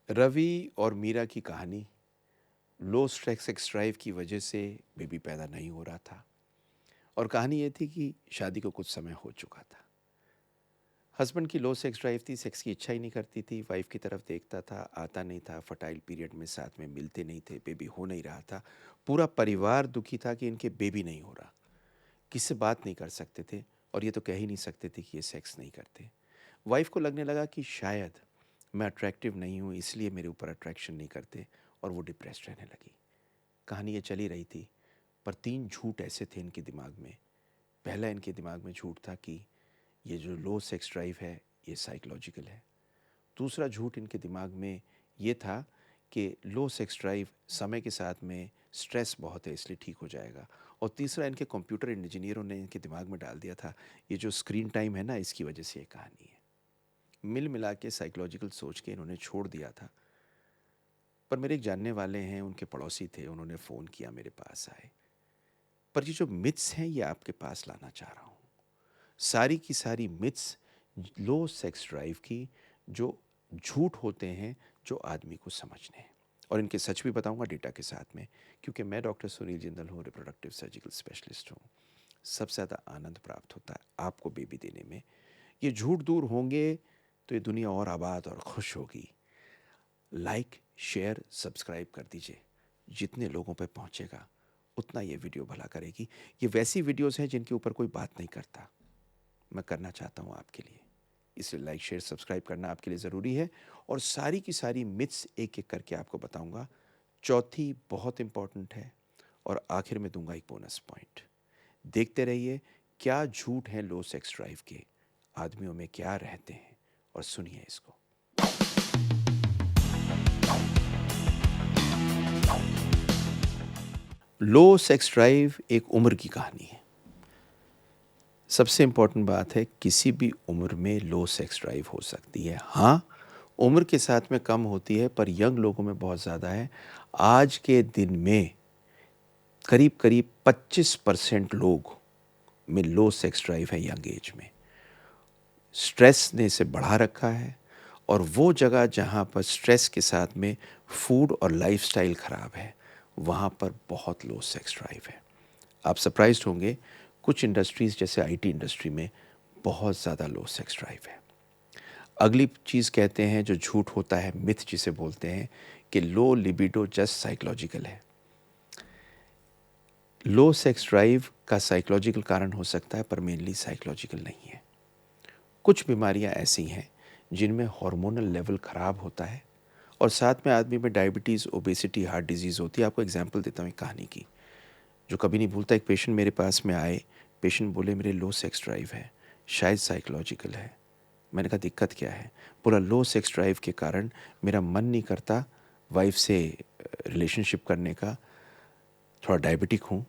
रवि और मीरा की कहानी। लो स्ट्रेस सेक्स ड्राइव की वजह से बेबी पैदा नहीं हो रहा था और कहानी ये थी कि शादी को कुछ समय हो चुका था। हस्बैंड की लो सेक्स ड्राइव थी, सेक्स की इच्छा ही नहीं करती थी, वाइफ की तरफ देखता था, आता नहीं था, फर्टाइल पीरियड में साथ में मिलते नहीं थे, बेबी हो नहीं रहा था। पूरा परिवार दुखी था कि इनके बेबी नहीं हो रहा। किससे बात नहीं कर सकते थे और ये तो कह ही नहीं सकते थे कि ये सेक्स नहीं करते। वाइफ को लगने लगा कि शायद मैं अट्रैक्टिव नहीं हूँ, इसलिए मेरे ऊपर अट्रैक्शन नहीं करते, और वो डिप्रेस्ड रहने लगी। कहानी ये चली रही थी, पर 3 झूठ ऐसे थे इनके दिमाग में। पहला इनके दिमाग में झूठ था कि ये जो लो सेक्स ड्राइव है ये साइकोलॉजिकल है। दूसरा झूठ इनके दिमाग में ये था कि लो सेक्स ड्राइव समय के साथ में स्ट्रेस बहुत है इसलिए ठीक हो जाएगा। और तीसरा इनके कंप्यूटर इंजीनियरों ने इनके दिमाग में डाल दिया था, ये जो स्क्रीन टाइम है ना, इसकी वजह से ये कहानी है। मिल मिला के साइकोलॉजिकल सोच के इन्होंने छोड़ दिया था। पर मेरे एक जानने वाले हैं, उनके पड़ोसी थे, उन्होंने फ़ोन किया, मेरे पास आए। पर ये जो मिथ्स हैं ये आपके पास लाना चाह रहा हूँ। सारी की सारी मिथ्स लो सेक्स ड्राइव की, जो झूठ होते हैं जो आदमी को समझने हैं, और इनके सच भी बताऊंगा डेटा के साथ में, क्योंकि मैं डॉक्टर सुनील जिंदल हूँ, रिप्रोडक्टिव सर्जिकल स्पेशलिस्ट हूँ। सबसे ज़्यादा आनंद प्राप्त होता है आपको बेबी देने में। ये झूठ दूर होंगे तो ये दुनिया और आबाद और खुश होगी। लाइक, शेयर, सब्सक्राइब कर दीजिए। जितने लोगों पे पहुंचेगा उतना ये वीडियो भला करेगी। ये वैसी वीडियोस हैं जिनके ऊपर कोई बात नहीं करता, मैं करना चाहता हूं आपके लिए, इसलिए लाइक, शेयर, सब्सक्राइब करना आपके लिए ज़रूरी है। और सारी की सारी मिथ्स एक एक करके आपको बताऊंगा। चौथी बहुत इंपॉर्टेंट है, और आखिर में दूंगा एक बोनस पॉइंट। देखते रहिए क्या झूठ है लो सेक्स ड्राइव के, आदमियों में क्या रहते हैं, और सुनिए इसको। लो सेक्स ड्राइव एक उम्र की कहानी है। सबसे इम्पॉर्टेंट बात है, किसी भी उम्र में लो सेक्स ड्राइव हो सकती है। हाँ, उम्र के साथ में कम होती है, पर यंग लोगों में बहुत ज़्यादा है। आज के दिन में करीब करीब 25% लोग में लो सेक्स ड्राइव है यंग एज में। स्ट्रेस ने इसे बढ़ा रखा है, और वो जगह जहाँ पर स्ट्रेस के साथ में फूड और लाइफस्टाइल ख़राब है, वहाँ पर बहुत लो सेक्स ड्राइव है। आप सरप्राइज्ड होंगे, कुछ इंडस्ट्रीज़ जैसे आईटी इंडस्ट्री में बहुत ज़्यादा लो सेक्स ड्राइव है। अगली चीज़ कहते हैं जो झूठ होता है, मिथ जिसे बोलते हैं, कि लो लिबिडो जस्ट साइकोलॉजिकल है। लो सेक्स ड्राइव का साइकोलॉजिकल कारण हो सकता है, पर मेनली साइकोलॉजिकल नहीं है। कुछ बीमारियां ऐसी हैं जिनमें हार्मोनल लेवल ख़राब होता है, और साथ में आदमी में डायबिटीज़, ओबेसिटी, हार्ट डिजीज़ होती है। आपको एग्जांपल देता हूँ एक कहानी की जो कभी नहीं भूलता। एक पेशेंट मेरे पास में आए, पेशेंट बोले मेरे लो सेक्स ड्राइव है, शायद साइकोलॉजिकल है। मैंने कहा दिक्कत क्या है? बोला लो सेक्स ड्राइव के कारण मेरा मन नहीं करता वाइफ से रिलेशनशिप करने का, थोड़ा डायबिटिक हूँ,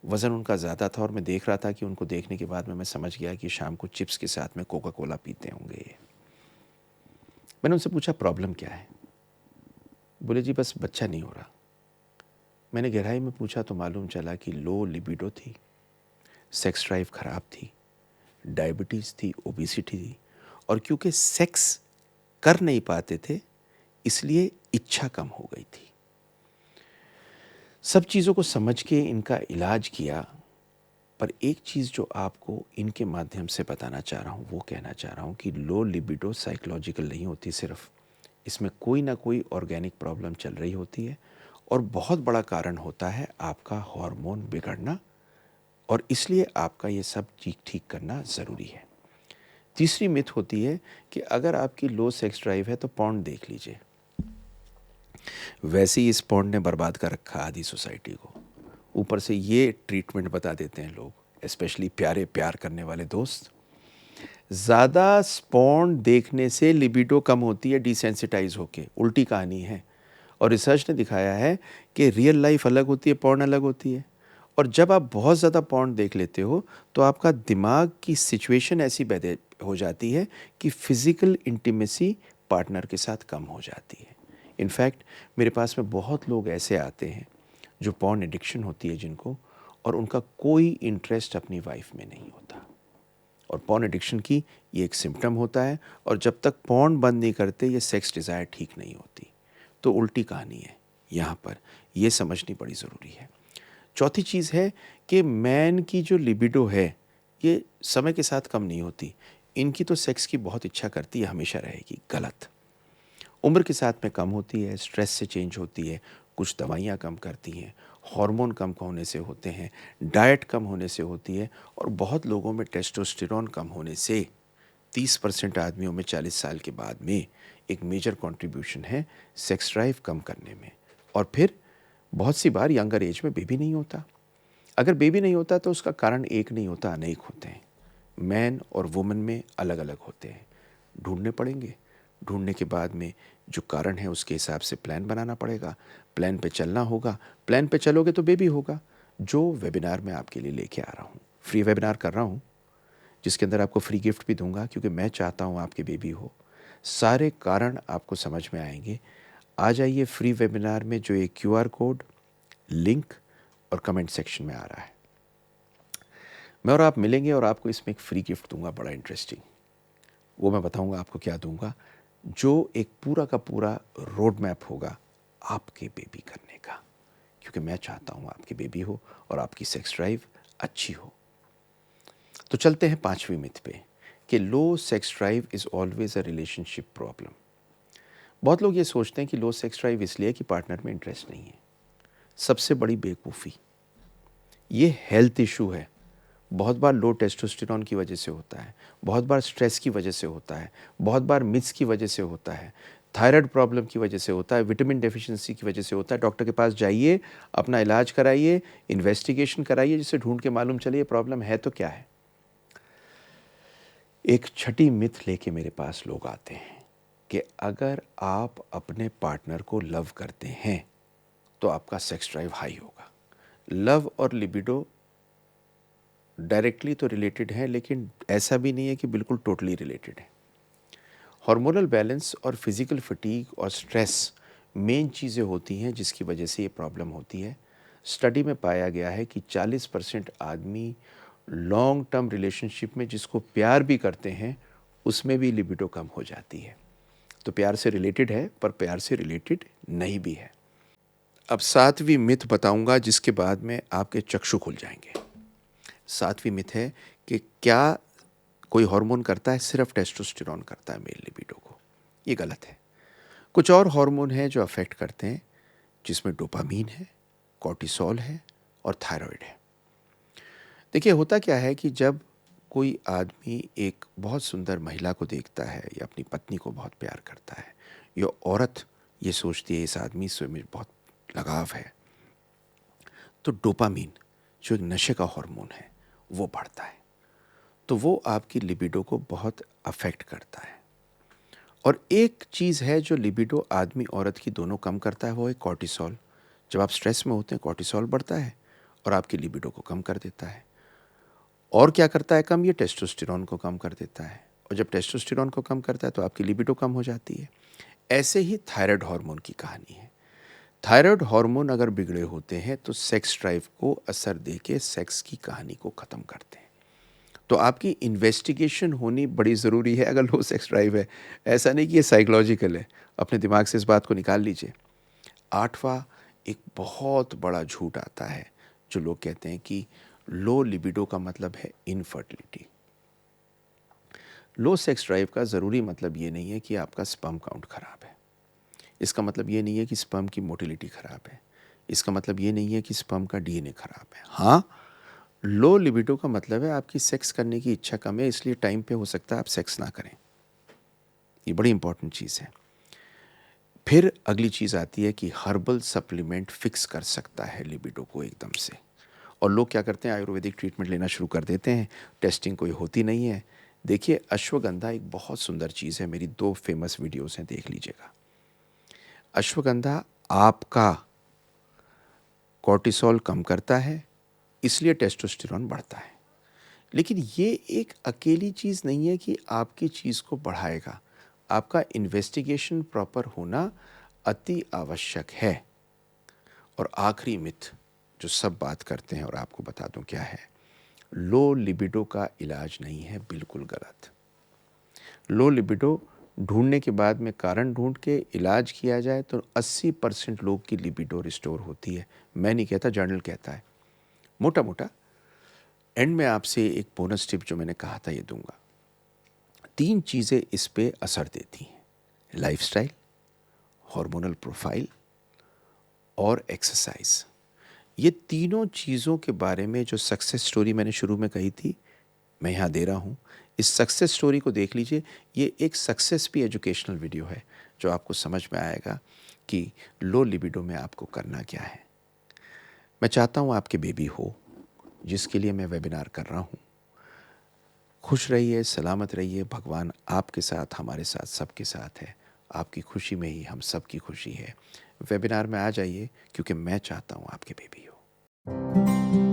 वज़न उनका ज़्यादा था, और मैं देख रहा था कि उनको देखने के बाद में मैं समझ गया कि शाम को चिप्स के साथ में कोका कोला पीते होंगे ये। मैंने उनसे पूछा प्रॉब्लम क्या है? बोले जी बस बच्चा नहीं हो रहा। मैंने गहराई में पूछा तो मालूम चला कि लो लिबिडो थी, सेक्स ड्राइव ख़राब थी, डायबिटीज़ थी, ओबेसिटी थी, और क्योंकि सेक्स कर नहीं पाते थे इसलिए इच्छा कम हो गई थी। सब चीज़ों को समझ के इनका इलाज किया, पर एक चीज़ जो आपको इनके माध्यम से बताना चाह रहा हूँ, वो कहना चाह रहा हूँ कि लो लिबिडो साइकोलॉजिकल नहीं होती सिर्फ, इसमें कोई ना कोई ऑर्गेनिक प्रॉब्लम चल रही होती है, और बहुत बड़ा कारण होता है आपका हार्मोन बिगड़ना, और इसलिए आपका ये सब ठीक ठीक करना ज़रूरी है। तीसरी मिथ होती है कि अगर आपकी लो सेक्स ड्राइव है तो पॉर्न देख लीजिए। वैसे ही इस पॉर्न ने बर्बाद कर रखा आधी सोसाइटी को। ऊपर से ये ट्रीटमेंट बता देते हैं लोग, स्पेशली प्यारे प्यार करने वाले दोस्त। ज़्यादा पॉर्न देखने से लिबिडो कम होती है डिसेंसिटाइज होके, उल्टी कहानी है। और रिसर्च ने दिखाया है कि रियल लाइफ अलग होती है, पॉर्न अलग होती है। और जब आप बहुत ज़्यादा पॉर्न देख लेते हो तो आपका दिमाग की सिचुएशन ऐसी पैदा हो जाती है कि फिज़िकल इंटीमेसी पार्टनर के साथ कम हो जाती है। इनफैक्ट मेरे पास में बहुत लोग ऐसे आते हैं जो पॉर्न एडिक्शन होती है जिनको, और उनका कोई इंटरेस्ट अपनी वाइफ में नहीं होता। और पॉर्न एडिक्शन की ये एक सिम्टम होता है, और जब तक पॉर्न बंद नहीं करते ये सेक्स डिज़ायर ठीक नहीं होती। तो उल्टी कहानी है यहाँ पर, ये समझनी बड़ी ज़रूरी है। चौथी चीज़ है कि मैन की जो लिबिडो है ये समय के साथ कम नहीं होती। इनकी तो सेक्स की बहुत इच्छा करती है, हमेशा रहेगी। गलत। उम्र के साथ में कम होती है, स्ट्रेस से चेंज होती है, कुछ दवाइयाँ कम करती हैं, हार्मोन कम होने से होते हैं, डाइट कम होने से होती है, और बहुत लोगों में टेस्टोस्टेरोन कम होने से 30% आदमियों में 40 साल के बाद में एक मेजर कंट्रीब्यूशन है सेक्स ड्राइव कम करने में। और फिर बहुत सी बार यंगर एज में बेबी नहीं होता। अगर बेबी नहीं होता तो उसका कारण एक नहीं होता, अनेक होते हैं। मैन और वुमन में अलग अलग होते हैं। ढूंढने पड़ेंगे। ढूंढने के बाद में जो कारण है उसके हिसाब से प्लान बनाना पड़ेगा। प्लान पे चलना होगा। प्लान पे चलोगे तो बेबी होगा। जो वेबिनार मैं आपके लिए लेके आ रहा हूँ, फ्री वेबिनार कर रहा हूँ, जिसके अंदर आपको फ्री गिफ्ट भी दूंगा, क्योंकि मैं चाहता हूँ आपकी बेबी हो। सारे कारण आपको समझ में आएंगे। आ जाइए फ्री वेबिनार में, जो एक QR कोड, लिंक और कमेंट सेक्शन में आ रहा है। मैं और आप मिलेंगे और आपको इसमें एक फ्री गिफ्ट दूंगा, बड़ा इंटरेस्टिंग। वो मैं बताऊंगा आपको क्या दूंगा, जो एक पूरा का पूरा रोड मैप होगा आपके बेबी करने का, क्योंकि मैं चाहता हूँ आपकी बेबी हो और आपकी सेक्स ड्राइव अच्छी हो। तो चलते हैं पांचवी मिथ पे, कि low sex drive is always a relationship problem. बहुत लोग ये सोचते हैं कि लो सेक्स ड्राइव इसलिए कि पार्टनर में इंटरेस्ट नहीं है। सबसे बड़ी बेवकूफ़ी, ये हेल्थ इशू है। बहुत बार लो टेस्टोस्टेरोन की वजह से होता है, बहुत बार स्ट्रेस की वजह से होता है, बहुत बार मिथ्स की वजह से होता है, थायराइड प्रॉब्लम की वजह से होता है, विटामिन डेफिशिएंसी की वजह से होता है। डॉक्टर के पास जाइए, अपना इलाज कराइए, इन्वेस्टिगेशन कराइए, जिससे ढूंढ के मालूम चले ये प्रॉब्लम है तो क्या है। एक छठी मिथ लेके मेरे पास लोग आते हैं कि अगर आप अपने पार्टनर को लव करते हैं तो आपका सेक्स ड्राइव हाई होगा। लव और लिबिडो डायरेक्टली तो रिलेटेड है, लेकिन ऐसा भी नहीं है कि बिल्कुल टोटली रिलेटेड है। हार्मोनल बैलेंस और फिजिकल फटीग और स्ट्रेस मेन चीज़ें होती हैं जिसकी वजह से ये प्रॉब्लम होती है। स्टडी में पाया गया है कि 40% आदमी लॉन्ग टर्म रिलेशनशिप में जिसको प्यार भी करते हैं उसमें भी लिबिडो कम हो जाती है। तो प्यार से रिलेटेड है, पर प्यार से रिलेटेड नहीं भी है। अब सातवीं मिथ बताऊंगा, जिसके बाद में आपके चक्षु खुल जाएंगे। सातवीं मिथ है कि क्या कोई हार्मोन करता है? सिर्फ टेस्टोस्टेरोन करता है मेल लिबिडो को। ये गलत है। कुछ और हार्मोन हैं जो अफेक्ट करते हैं, जिसमें डोपामीन है, कॉर्टिसोल है और थायराइड है। देखिए, होता क्या है कि जब कोई आदमी एक बहुत सुंदर महिला को देखता है या अपनी पत्नी को बहुत प्यार करता है, या औरत ये सोचती है इस आदमी से मुझे बहुत लगाव है, तो डोपामीन जो एक नशे का हार्मोन है वो बढ़ता है। तो वो आपकी लिबिडो को बहुत अफेक्ट करता है। और एक चीज़ है जो लिबिडो आदमी औरत की दोनों कम करता है, वो है कॉर्टिसोल। जब आप स्ट्रेस में होते हैं कॉर्टिसोल बढ़ता है और आपकी लिबिडो को कम कर देता है। और क्या करता है कम? ये टेस्टोस्टेरोन को कम कर देता है, और जब टेस्टोस्टेरोन को कम करता है तो आपकी लिबिडो कम हो जाती है। ऐसे ही थायराइड हार्मोन की कहानी है। थायराइड हार्मोन अगर बिगड़े होते हैं तो सेक्स ड्राइव को असर दे के सेक्स की कहानी को ख़त्म करते हैं। तो आपकी इन्वेस्टिगेशन होनी बड़ी ज़रूरी है अगर लो सेक्स ड्राइव है। ऐसा नहीं कि ये साइकोलॉजिकल है, अपने दिमाग से इस बात को निकाल लीजिए। आठवां, एक बहुत बड़ा झूठ आता है जो लोग कहते हैं कि लो लिबिडो का मतलब है इनफर्टिलिटी। लो सेक्स ड्राइव का ज़रूरी मतलब ये नहीं है कि आपका स्पर्म काउंट खराब है। इसका मतलब ये नहीं है कि स्पर्म की मोटिलिटी खराब है। इसका मतलब ये नहीं है कि स्पर्म का DNA खराब है। हाँ, लो लिबिडो का मतलब है आपकी सेक्स करने की इच्छा कम है, इसलिए टाइम पे हो सकता है आप सेक्स ना करें। ये बड़ी इंपॉर्टेंट चीज़ है। फिर अगली चीज़ आती है कि हर्बल सप्लीमेंट फिक्स कर सकता है लिबिडो को एकदम से। और लोग क्या करते हैं, आयुर्वेदिक ट्रीटमेंट लेना शुरू कर देते हैं, टेस्टिंग कोई होती नहीं है। देखिए, अश्वगंधा एक बहुत सुंदर चीज़ है, मेरी 2 फेमस वीडियोस हैं, देख लीजिएगा। अश्वगंधा आपका कॉर्टिसोल कम करता है, इसलिए टेस्टोस्टेरोन बढ़ता है। लेकिन ये एक अकेली चीज़ नहीं है कि आपकी चीज़ को बढ़ाएगा। आपका इन्वेस्टिगेशन प्रॉपर होना अति आवश्यक है। और आखिरी मिथ जो सब बात करते हैं, और आपको बता दूं क्या है, लो लिबिडो का इलाज नहीं है, बिल्कुल गलत। लो लिबिडो ढूंढने के बाद में कारण ढूंढ के इलाज किया जाए तो 80% लोग की लिबिडो रिस्टोर होती है। मैं नहीं कहता, जर्नल कहता है। मोटा मोटा एंड में आपसे एक बोनस टिप जो मैंने कहा था ये दूंगा। 3 चीज़ें इस पे असर देती हैं: लाइफस्टाइल, हार्मोनल प्रोफाइल और एक्सरसाइज। ये तीनों चीज़ों के बारे में जो सक्सेस स्टोरी मैंने शुरू में कही थी, मैं यहाँ दे रहा हूँ। इस सक्सेस स्टोरी को देख लीजिए। ये एक सक्सेस भी एजुकेशनल वीडियो है जो आपको समझ में आएगा कि लो लिबिडो में आपको करना क्या है। मैं चाहता हूँ आपके बेबी हो, जिसके लिए मैं वेबिनार कर रहा हूँ। खुश रहिए, सलामत रहिए। भगवान आपके साथ, हमारे साथ, सबके साथ है। आपकी खुशी में ही हम सब की खुशी है। वेबिनार में आ जाइए, क्योंकि मैं चाहता हूँ आपके बेबी हो।